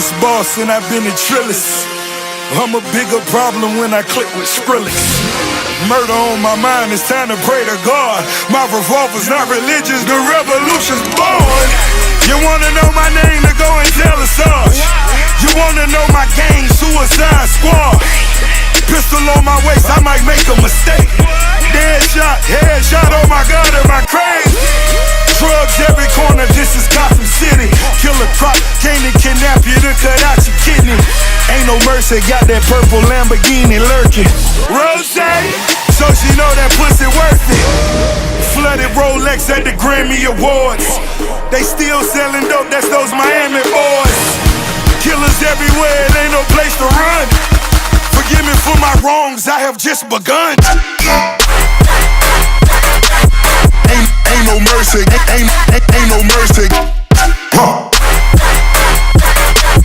biggest boss and I've been the trillest. I'm a bigger problem when I click with Skrillex. Murder on my mind, it's time to pray to God. My revolver's not religious, the revolution's born. You wanna know my name, then go and tell us Sarge. You wanna know my gang, Suicide Squad. Pistol on my waist, I might make a mistake. Headshot, oh my God, am I crazy? Drugs every corner, this is Gotham City. Killer crop, came to kidnap you to cut out your kidney. Ain't no mercy, got that purple Lamborghini lurking. Rose, so she know that pussy worth it. Flooded Rolex at the Grammy Awards. They still selling dope, that's those Miami boys. Killers everywhere, it ain't no place to run. Forgive me for my wrongs, I have just begun. Ain't no mercy, ain't no mercy.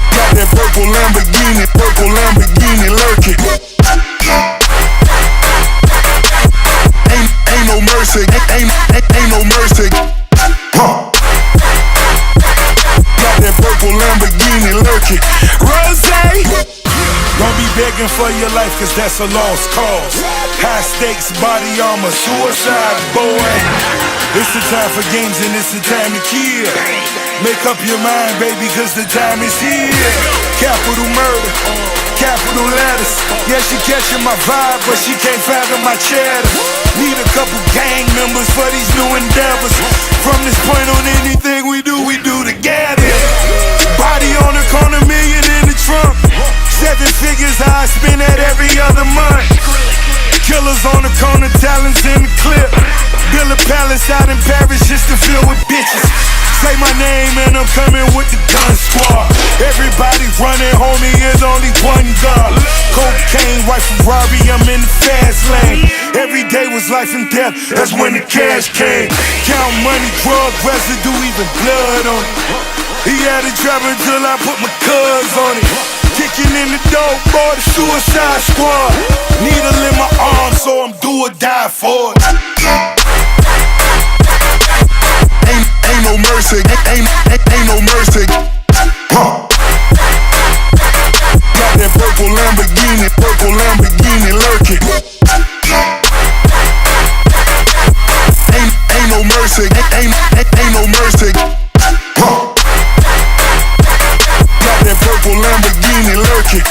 Got that purple Lamborghini lurking. Ain't no mercy, ain't no mercy. Got that purple Lamborghini lurking. Rose, don't be begging for your life, cause that's a lost cause. High stakes, body armor, suicide, boy. It's the time for games and it's the time to kill. Make up your mind, baby, cause the time is here. Capital murder, capital letters. Yeah, she catching my vibe, but she can't fathom my cheddar. Need a couple gang members for these new endeavors. From this point on, anything we do together. Body on the corner, million in the trunk. 7 figures, I spend that every other month. Killers on the corner, talents in the clip. Build a palace out in Paris just to fill with bitches. Say my name and I'm coming with the gun squad. Everybody running, homie, is only one God. Cocaine, white Ferrari, I'm in the fast lane. Every day was life and death, that's when the cash came. Count money, drug residue, even blood on it. He had it driving till I put my cuz on it. Kicking in the door, boy, the Suicide Squad. Needle in my arm, so I'm do or die for it. Ain't no mercy, ain't no mercy. Got that purple Lamborghini lurking. Ain't no mercy, ain't no mercy. Got that purple Lamborghini lurking.